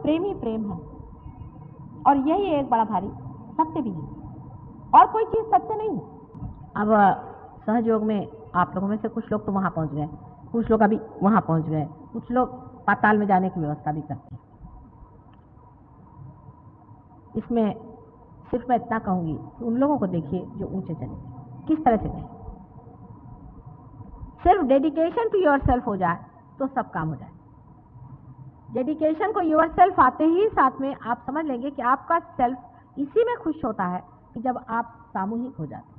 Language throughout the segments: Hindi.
प्रेम ही प्रेम है, और यही एक बड़ा भारी सत्य भी है, और कोई चीज सत्य नहीं है। अब सहयोग में आप लोगों में से कुछ लोग तो वहां पहुंच गए, कुछ लोग अभी वहां पहुंच गए, कुछ लोग पाताल में जाने की व्यवस्था भी करते हैं। इसमें सिर्फ मैं इतना कहूंगी कि उन लोगों को देखिए जो ऊंचे चले गए, किस तरह से गए। सिर्फ डेडिकेशन टू योर सेल्फ हो जाए तो सब काम हो जाए। डेडिकेशन को योर सेल्फ आते ही साथ में आप समझ लेंगे कि आपका सेल्फ इसी में खुश होता है कि जब आप सामूहिक हो जाते हैं।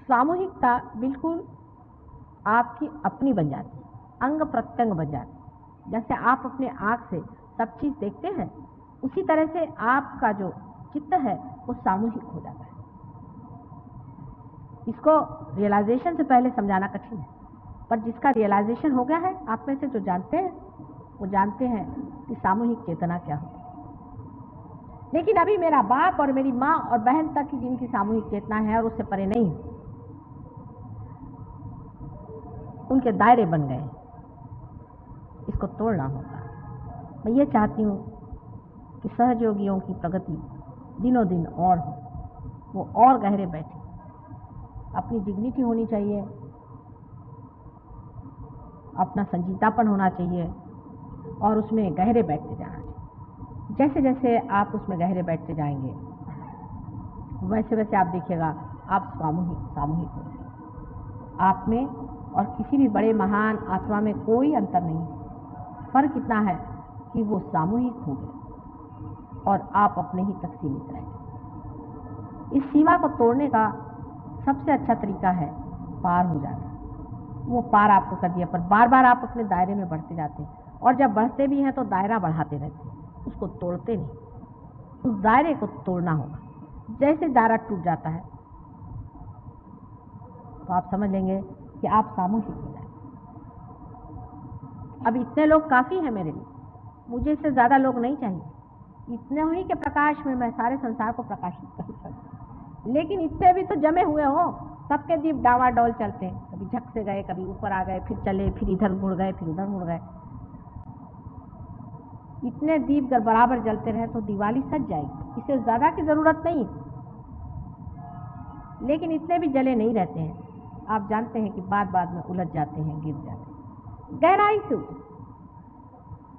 सामूहिकता बिल्कुल आपकी अपनी बन जाती है, अंग प्रत्यंग बन जाती है। जैसे आप अपने आँख से सब चीज देखते हैं, उसी तरह से आपका जो चित्त है वो सामूहिक हो जाता है। इसको रियलाइजेशन से पहले समझाना कठिन है, पर जिसका रियलाइजेशन हो गया है, आप में से जो जानते हैं वो जानते हैं कि सामूहिक चेतना क्या होती है। लेकिन अभी मेरा बाप और मेरी माँ और बहन तक की जिनकी सामूहिक चेतना है और उससे परे नहीं, उनके दायरे बन गए, इसको तोड़ना होगा। मैं ये चाहती हूँ कि सहयोगियों की प्रगति दिनों दिन और हो, वो और गहरे बैठे। अपनी डिग्निटी होनी चाहिए, अपना संजीतापन होना चाहिए, और उसमें गहरे बैठते जाना चाहिए। जैसे जैसे आप उसमें गहरे बैठते जाएंगे, वैसे वैसे आप देखिएगा आप सामूहिक हो जाएंगे। आप में और किसी भी बड़े महान आत्मा में कोई अंतर नहीं है। फर्क इतना है कि वो सामूहिक हो गए और आप अपने ही तक सीमित रह गए। इस सीमा को तोड़ने का सबसे अच्छा तरीका है पार हो जाना। वो पार आपको कर दिया, पर बार बार आप अपने दायरे में बढ़ते जाते हैं, और जब बढ़ते भी हैं तो दायरा बढ़ाते रहते हैं, उसको तोड़ते नहीं। उस दायरे को तोड़ना होगा। जैसे दायरा टूट जाता है तो आप समझ लेंगे कि आप सामूहिक हो जाए। अब इतने लोग काफी हैं मेरे लिए, मुझे इससे ज्यादा लोग नहीं चाहिए। इतने ही के प्रकाश में मैं सारे संसार को प्रकाशित कर सकती। लेकिन इतने भी तो जमे हुए हो, सबके दीप डावाडोल चलते हैं, कभी झक से गए, कभी ऊपर आ गए, फिर चले, फिर इधर मुड़ गए, फिर उधर मुड़ गए। इतने दीप अगर बराबर जलते रहे तो दिवाली सज जाएगी, इससे ज्यादा की जरूरत नहीं। लेकिन इतने भी जले नहीं रहते हैं, आप जानते हैं कि बाद में उलझ जाते हैं, गिर जाते हैं। गहराई से उतरो,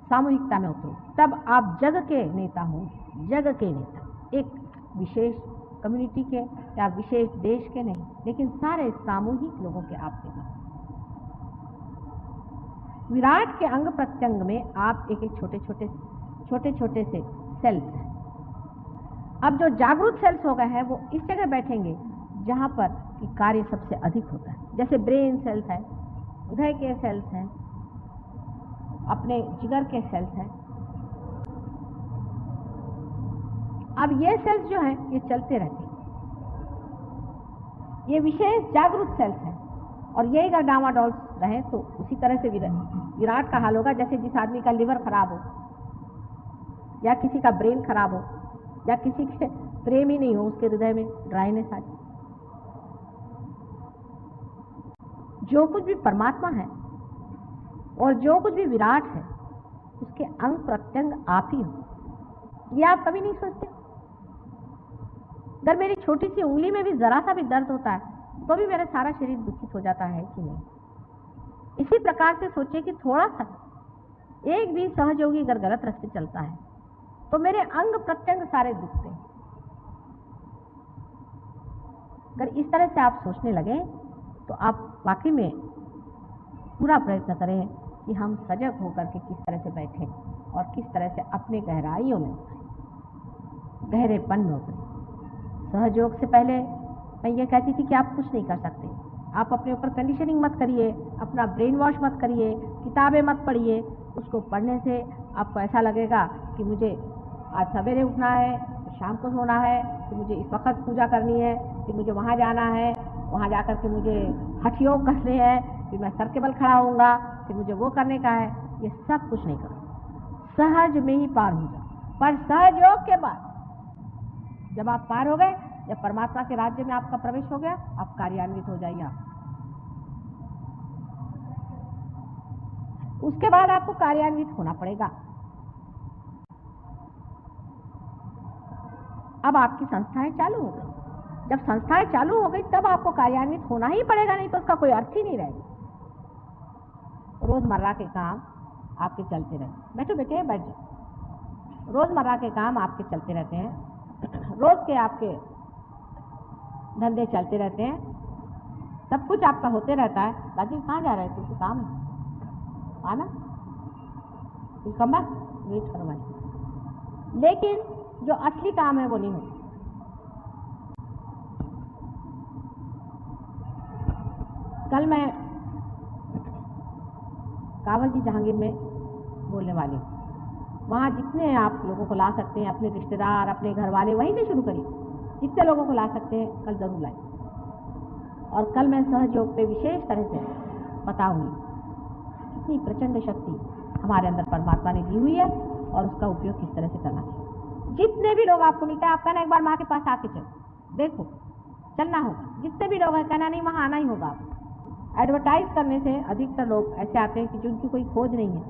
सामूहिकता में उतरो, तब आप जग के नेता होंगे। जग के नेता, एक विशेष कम्युनिटी के या विशेष देश के नहीं, लेकिन सारे सामूहिक लोगों के आप नेता। विराट के अंग प्रत्यंग में आप एक एक छोटे छोटे से सेल्स हैं। अब जो जागरूक सेल्स हो गए हैं वो इस जगह बैठेंगे जहां पर कि कार्य सबसे अधिक होता है। जैसे ब्रेन सेल्स है, हृदय के सेल्स हैं, अपने जिगर के सेल्स हैं। अब ये सेल्स जो हैं ये चलते रहते हैं, ये विशेष जागरूक सेल्स हैं, और यही अगर डामाडोल रहे तो उसी तरह से विराट का हाल होगा। जैसे जिस आदमी का लिवर खराब हो, या किसी का ब्रेन खराब हो, या किसी के प्रेम ही नहीं हो, उसके हृदय में ड्राइनेस आ जाए। जो कुछ भी परमात्मा है और जो कुछ भी विराट है, उसके अंग प्रत्यंग आप ही हो। ये आप कभी नहीं सोचते। अगर मेरी छोटी सी उंगली में भी जरा सा भी दर्द होता है तो भी मेरा सारा शरीर दुखित हो जाता है कि नहीं। इसी प्रकार से सोचिए कि थोड़ा सा एक भी सहयोगी अगर गलत रास्ते चलता है तो मेरे अंग प्रत्यंग सारे दुखते हैं। अगर इस तरह से आप सोचने लगे तो आप वाकई में पूरा प्रयत्न करें कि हम सजग होकर के किस तरह से बैठें और किस तरह से अपने गहराइयों में उतरें, गहरेपन में उतरें। सहयोग से पहले मैं ये कहती थी कि आप कुछ नहीं कर सकते। आप अपने ऊपर कंडीशनिंग मत करिए, अपना ब्रेन वॉश मत करिए, किताबें मत पढ़िए। उसको पढ़ने से आपको ऐसा लगेगा कि मुझे आज सवेरे उठना है, शाम को सोना है, कि मुझे इस वक्त पूजा करनी है, कि मुझे वहाँ जाना है, वहाँ जाकर के मुझे हठ योग करने हैं, फिर मैं सर के बल खड़ा होऊंगा, फिर मुझे वो करने का है। ये सब कुछ नहीं करो, सहज में ही पार हो जाओ। पर सहयोग के बाद जब आप पार हो गए, जब परमात्मा के राज्य में आपका प्रवेश हो गया, आप कार्यान्वित हो जाइए। उसके बाद आपको कार्यान्वित होना पड़ेगा। अब आपकी संस्थाएं चालू हो गई। जब संस्थाएं चालू हो गई तब आपको कार्यान्वित होना ही पड़ेगा, नहीं तो उसका कोई अर्थ ही नहीं रहेगा। रोजमर्रा के काम आपके चलते रहे, बैठो बेटे बैठ जाओ। रोजमर्रा के काम आपके चलते रहते हैं, रोज के आपके धंधे चलते रहते हैं, सब कुछ आपका होते रहता है। राजीव कहाँ जा रहे थे? कुछ काम है आना, कम बात वेट करो भाई। लेकिन जो असली काम है वो नहीं होता। कल मैं कावल जी जहांगीर में बोलने वाली हूँ। वहाँ जितने आप लोगों को ला सकते हैं, अपने रिश्तेदार, अपने घर वाले, वहीं से शुरू करिए। जितने लोगों को ला सकते हैं कल जरूर लाइए। और कल मैं सहयोग पे विशेष तरह से बताऊंगी कितनी प्रचंड शक्ति हमारे अंदर परमात्मा ने दी हुई है और उसका उपयोग किस तरह से करना चाहिए। जितने भी लोग आपको मिलते हैं, आप कहना एक बार माँ के पास आके चलो, देखो चलना होगा। जितने भी लोग हैं कहना नहीं वहाँ आना ही होगा आपको। एडवर्टाइज करने से अधिकतर लोग ऐसे आते हैं कि जिनकी कोई खोज नहीं है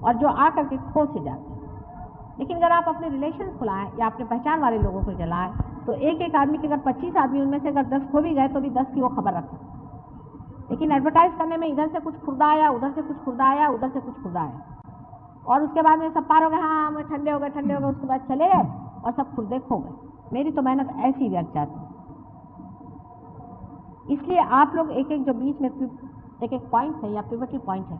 और जो आकर के खोज से जाते हैं। लेकिन अगर आप अपने रिलेशन खुलाएं या अपने पहचान वाले लोगों को जलाएं तो एक एक आदमी के अगर 25 आदमी उनमें से अगर 10 खो भी गए तो भी 10 की वो खबर रख सकते। लेकिन एडवर्टाइज करने में इधर से कुछ खुर्दा आया, उधर से कुछ खुर्दा आया, उधर से कुछ खुर्दा आया, और उसके बाद में सब पार हो गए, हाँ हम ठंडे हो गए, ठंडे हो गए, उसके बाद चले गए और सब खुर्दे खो गए। मेरी तो मेहनत ऐसी व्यर्थ जाती। इसलिए आप लोग एक एक जो बीच में एक एक पॉइंट है या पिवटल पॉइंट है,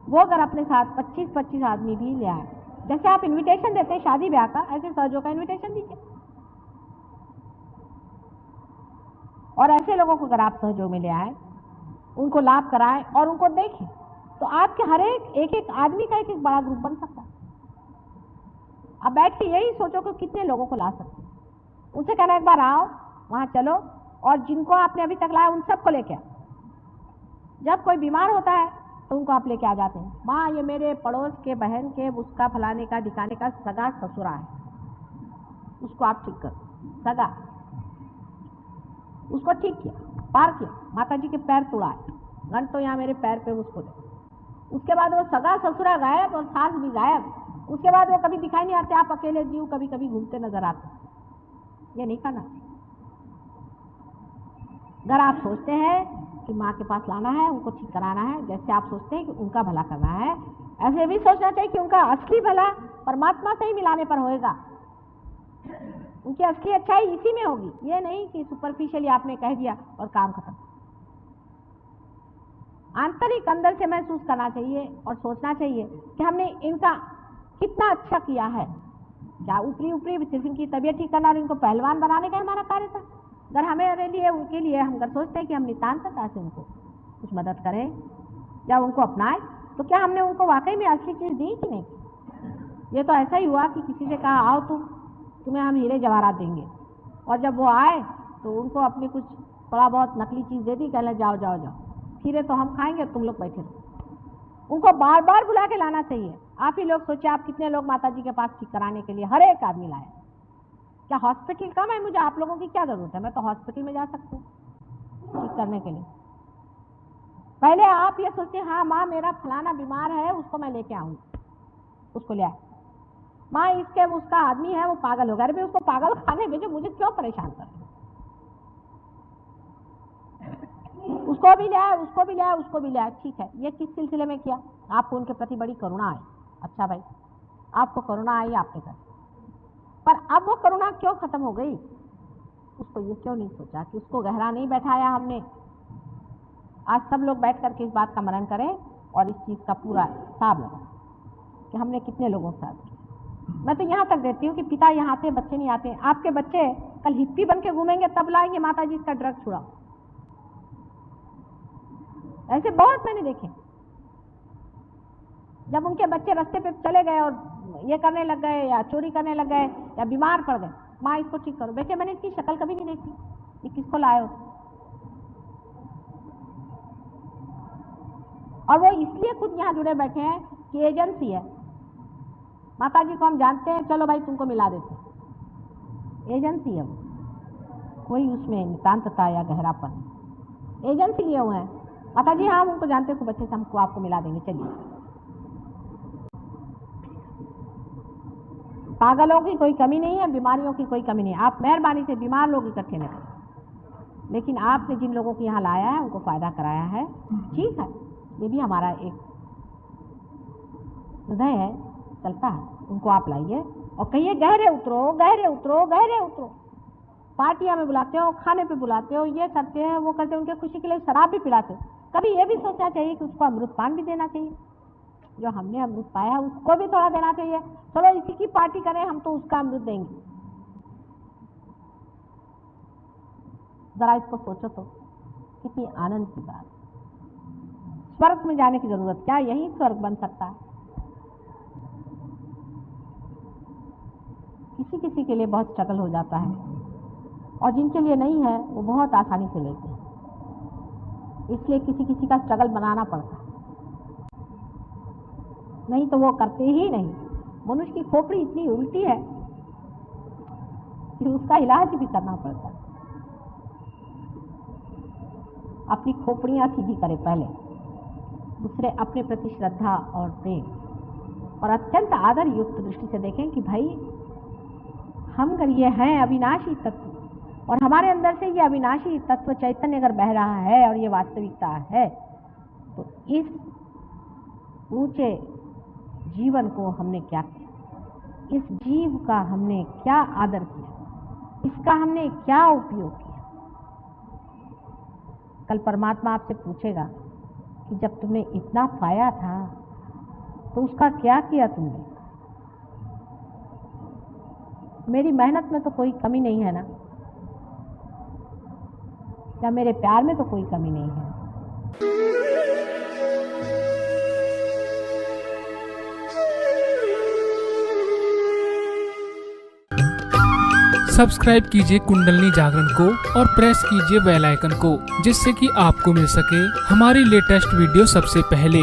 वो अगर अपने साथ 25-25 आदमी भी ले आए, जैसे आप इनविटेशन देते हैं शादी ब्याह का, ऐसे सहयोग का इनविटेशन दीजिए। और ऐसे लोगों को अगर आप सहयोग में ले आए, उनको लाभ कराएं और उनको देखें, तो आपके हर एक एक आदमी का एक बड़ा ग्रुप बन सकता है। अब बैठ के यही सोचो कि कितने लोगों को ला सकते हैं। उनसे कहना एक बार आओ, वहां चलो, और जिनको आपने अभी तक लाया उन सबको लेके आओ। जब कोई बीमार होता है तो उनको आप लेके आ जाते हैं। माँ ये मेरे पड़ोस के बहन के उसका फलाने का ढिकाने का सगा ससुरा है, उसको आप ठीक करो। सगा उसको ठीक किया, पार किया, माता जी के पैर तोड़ाए, घंटों यहाँ मेरे पैर पे उसको दे। उसके बाद वो सगा ससुरा गायब और सास भी गायब। उसके बाद वो कभी दिखाई नहीं आते, आप अकेले जीव कभी कभी घूमते नजर आते। ये नहीं करना। अगर आप सोचते हैं कि माँ के पास लाना है, उनको ठीक कराना है, जैसे आप सोचते हैं कि उनका भला करना है, ऐसे भी सोचना चाहिए कि उनका असली भला परमात्मा से ही मिलाने पर होएगा। उनकी असली अच्छाई इसी में होगी। ये नहीं कि सुपरफिशियली आपने कह दिया और काम खत्म। आंतरिक अंदर से महसूस करना चाहिए और सोचना चाहिए कि हमने इनका कितना अच्छा किया है। क्या ऊपरी ऊपरी सिर्फ इनकी तबीयत ठीक करना और इनको पहलवान बनाने का हमारा कार्य था? अगर हमें लिए उनके लिए हम अगर सोचते हैं कि हम नितांतता से उनको कुछ मदद करें या उनको अपनाएं, तो क्या हमने उनको वाकई में असली चीज़ दी कि नहीं? ये तो ऐसा ही हुआ कि किसी से कहा आओ तुम्हें हम हीरे जवाहरात देंगे, और जब वो आए तो उनको अपनी कुछ थोड़ा बहुत नकली चीज़ दे दी, कहने जाओ जाओ जाओ, हीरे तो हम खाएंगे, तुम लोग बैठे रहो। उनको बार बार बुला के लाना चाहिए। आप ही लोग सोचिए, आप कितने लोग माता जी के पास ठीक कराने के लिए हर एक आदमी लाए। क्या हॉस्पिटल कम है? मुझे आप लोगों की क्या जरूरत है? मैं तो हॉस्पिटल में जा सकती हूँ ठीक करने के लिए। पहले आप ये सोचिए, हाँ माँ मेरा फलाना बीमार है, उसको मैं लेके आऊँगी, उसको ले आए। माँ इसके उसका आदमी है वो पागल हो गया, अरे उसको पागल खाने भेजो, मुझे क्यों परेशान कर? उसको भी ले आए, उसको भी ले आए, उसको भी ले आए। ठीक है, ये किस सिलसिले में किया? आपको उनके प्रति बड़ी करुणा आई। अच्छा भाई, आपको करुणा आई, आपने कर, पर अब वो करुणा क्यों खत्म हो गई? उसको ये क्यों नहीं सोचा कि उसको गहरा नहीं बैठाया हमने? आज सब लोग बैठ करके इस बात का मनन करें और इस चीज़ का पूरा हिसाब लगाएं कि हमने कितने लोगों के साथ किया। मैं तो यहाँ तक देती हूँ कि पिता यहाँ आते, बच्चे नहीं आते। आपके बच्चे कल हिप्पी बन के घूमेंगे, तब लाएंगे माता जी इसका ड्रग छुड़ाओ। ऐसे बहुत मैंने देखे। जब उनके बच्चे रास्ते पे चले गए और ये करने लग गए या चोरी करने लग गए या बीमार पड़ गए, माँ इसको ठीक करो। बेटे मैंने इसकी शक्ल कभी नहीं देखी, ये किसको लाए हो? और वो इसलिए खुद यहाँ जुड़े बैठे हैं कि एजेंसी है। माता जी को हम जानते हैं, चलो भाई तुमको मिला देते। एजेंसी है वो, कोई उसमें नितांतता या गहरापन। एजेंसी लिए हुए हैं। माता जी हाँ उनको जानते हैं, खूब अच्छे से हमको आपको मिला देंगे, चलिए। पागलों की कोई कमी नहीं है, बीमारियों की कोई कमी नहीं है। आप मेहरबानी से बीमार लोग इकट्ठे न करें, लेकिन आपने जिन लोगों को यहाँ लाया है उनको फ़ायदा कराया है, ठीक है, ये भी हमारा एक हृदय है, चलता है। उनको आप लाइए और कहिए गहरे उतरो, गहरे उतरो, गहरे उतरो। पार्टियां में बुलाते हो, खाने पे बुलाते हो, ये करते हैं वो करते हैं, उनके खुशी के लिए शराब भी पिलाते हो। कभी ये भी सोचना चाहिए कि उसको अमृतपान भी देना चाहिए, जो हमने अमृत पाया है उसको भी थोड़ा देना चाहिए। चलो इसी की पार्टी करें, हम तो उसका अमृत देंगे। जरा इसको सोचो तो, कितनी आनंद की बात। स्वर्ग में जाने की जरूरत क्या, यही स्वर्ग बन सकता है। किसी किसी के लिए बहुत स्ट्रगल हो जाता है और जिनके लिए नहीं है वो बहुत आसानी से लेते हैं, इसलिए किसी किसी का स्ट्रगल बनाना पड़ता है, नहीं तो वो करते ही नहीं। मनुष्य की खोपड़ी इतनी उल्टी है कि उसका इलाज भी करना पड़ता है। अपनी खोपड़ियां सीधी करें पहले, दूसरे अपने प्रति श्रद्धा और प्रेम और अत्यंत आदर युक्त दृष्टि से देखें कि भाई हम अगर ये हैं अविनाशी तत्व और हमारे अंदर से ये अविनाशी तत्व चैतन्य अगर बह रहा है और ये वास्तविकता है, तो इस ऊंचे जीवन को हमने क्या किया, इस जीव का हमने क्या आदर किया, इसका हमने क्या उपयोग किया। कल परमात्मा आपसे पूछेगा कि जब तुमने इतना पाया था तो उसका क्या किया तुमने। मेरी मेहनत में तो कोई कमी नहीं है ना, या मेरे प्यार में तो कोई कमी नहीं है। सब्सक्राइब कीजिए कुंडलनी जागरण को और प्रेस कीजिए बेल आइकन को, जिससे कि आपको मिल सके हमारी लेटेस्ट वीडियो सबसे पहले।